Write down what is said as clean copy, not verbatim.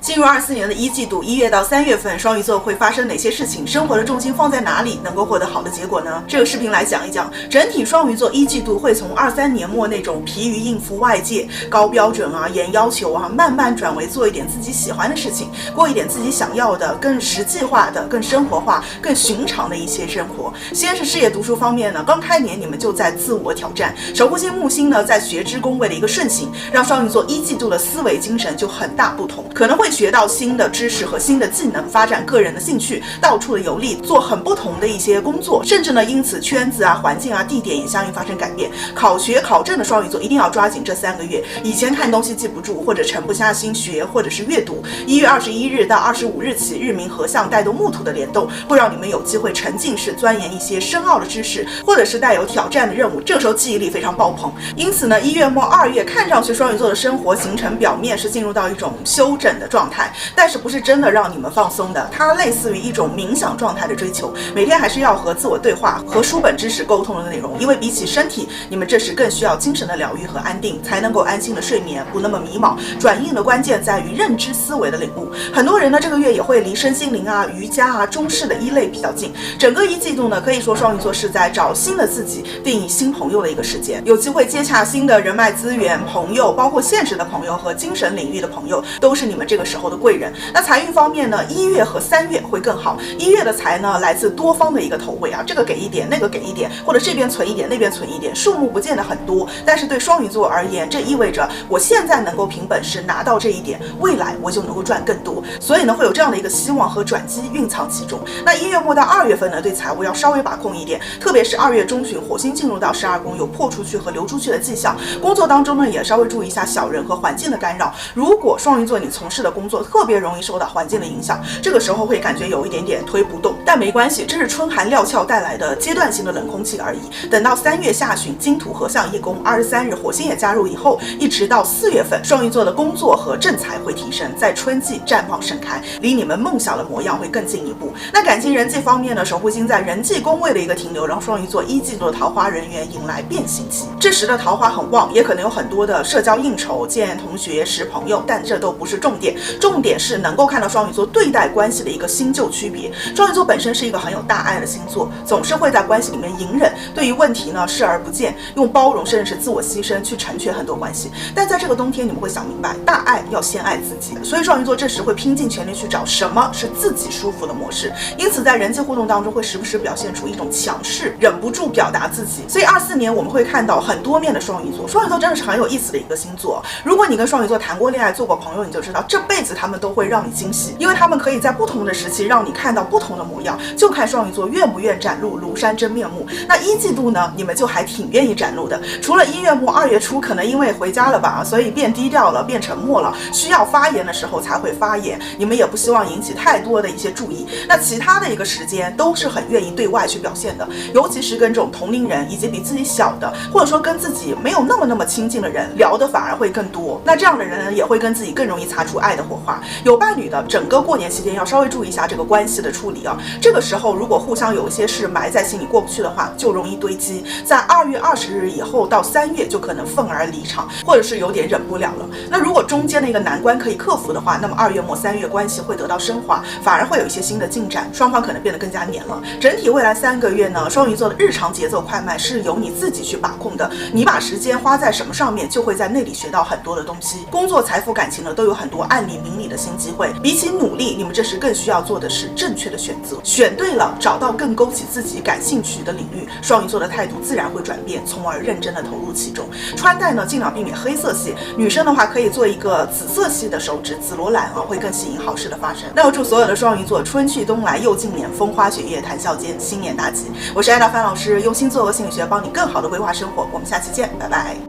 进入24年的一季度，1月到3月份，双鱼座会发生哪些事情？生活的重心放在哪里，能够获得好的结果呢？这个视频来讲一讲，整体双鱼座一季度会从23年末那种疲于应付外界高标准啊、严要求啊，慢慢转为做一点自己喜欢的事情，过一点自己想要的、更实际化的、更生活化、更寻常的一些生活。先是事业读书方面呢，刚开年你们就在自我挑战，守护星木星呢在学之宫位的一个顺行，让双鱼座一季度的思维精神就很大不同，可能会学到新的知识和新的技能，发展个人的兴趣，到处的游历，做很不同的一些工作，甚至呢因此圈子啊、环境啊、地点也相应发生改变。考学考证的双鱼座一定要抓紧这3个月，以前看东西记不住或者沉不下心学或者是阅读，1月21日到25日起，日冥合相带动木土的联动，会让你们有机会沉浸式钻研一些深奥的知识，或者是带有挑战的任务，这个时候记忆力非常爆棚。因此呢，1月末2月看上去双鱼座的生活行程表面是进入到一种休整的状态，但是不是真的让你们放松的，它类似于一种冥想状态的追求，每天还是要和自我对话、和书本知识沟通的内容，因为比起身体，你们这时更需要精神的疗愈和安定，才能够安心的睡眠，不那么迷茫。转运的关键在于认知思维的领悟，很多人呢这个月也会离身心灵啊、瑜伽啊、中式的一类比较近。整个一季度呢，可以说双鱼座是在找新的自己、定义新朋友的一个时间，有机会接洽新的人脉资源、朋友，包括现实的朋友和精神领域的朋友，都是你们这个时候的贵人。那财运方面呢，1月和3月会更好。1月的财呢，来自多方的一个投喂啊，这个给一点，那个给一点，或者这边存一点，那边存一点，数目不见得很多，但是对双鱼座而言，这意味着我现在能够凭本事拿到这一点，未来我就能够赚更多，所以呢，会有这样的一个希望和转机蕴藏其中。那1月末到2月份呢，对财务要稍微把控一点，特别是2月中旬，火星进入到12宫，有破出去和流出去的迹象。工作当中呢，也稍微注意一下小人和环境的干扰。如果双鱼座你从事的工作特别容易受到环境的影响，这个时候会感觉有一点点推不动，但没关系，这是春寒料峭带来的阶段性的冷空气而已。等到3月下旬，金土合相一宫，23日火星也加入以后，一直到4月份，双鱼座的工作和正财会提升，在春季绽放盛开，离你们梦想的模样会更进一步。那感情人际方面呢，守护星在人际宫位的一个停留，让双鱼座一季度的桃花人缘迎来变形期。这时的桃花很旺，也可能有很多的社交应酬、见同学、识朋友，但这都不是重点，重点是能够看到双鱼座对待关系的一个新旧区别。双鱼座本身是一个很有大爱的星座，总是会在关系里面隐忍，对于问题呢视而不见，用包容甚至是自我牺牲去成全很多关系。但在这个冬天，你们会想明白，大爱要先爱自己，所以双鱼座这时会拼尽全力去找什么是自己舒服的模式，因此在人际互动当中会时不时表现出一种强势，忍不住表达自己。所以24年我们会看到很多面的双鱼座，双鱼座真的是很有意思的一个星座。如果你跟双鱼座谈过恋爱、做过朋友，你就知道这辈子他们都会让你惊喜，因为他们可以在不同的时期让你看到不同的模样，就看双鱼座愿不愿展露庐山真面目。那一季度呢，你们就还挺愿意展露的，除了1月末2月初可能因为回家了吧，所以变低调了，变沉默了，需要发言的时候才会发言，你们也不希望引起太多的一些注意。那其他的一个时间都是很愿意对外去表现的，尤其是跟这种同龄人以及比自己小的，或者说跟自己没有那么亲近的人聊的反而会更多。那这样的人呢，也会跟自己更容易擦出爱的火花。有伴侣的，整个过年期间要稍微注意一下这个关系的处理啊。这个时候如果互相有一些事埋在心里过不去的话，就容易堆积，在2月20日以后到3月就可能愤而离场，或者是有点忍不了了。那如果中间的一个难关可以克服的话，那么2月末3月关系会得到升华，反而会有一些新的进展，双方可能变得更加黏了。整体未来3个月呢，双鱼座的日常节奏快慢是由你自己去把控的，你把时间花在什么上面，就会在那里学到很多的东西。工作、财富、感情呢，都有很多暗里明里的新机会。比起努力，你们这时更需要做的是正确的选择，选对了，找到更勾起自己感兴趣的领域，双鱼座的态度自然会转变，从而认真的投入其中。穿戴呢，尽量避免黑色系，女生的话可以做一个紫色系的手指，紫罗兰啊，会更吸引好事的发生。那我祝所有的双鱼座春去冬来又近年，风花雪月谈笑间，新年大吉。我是艾达范老师，用星座和心理学帮你更好的规划生活，我们下期见，拜拜。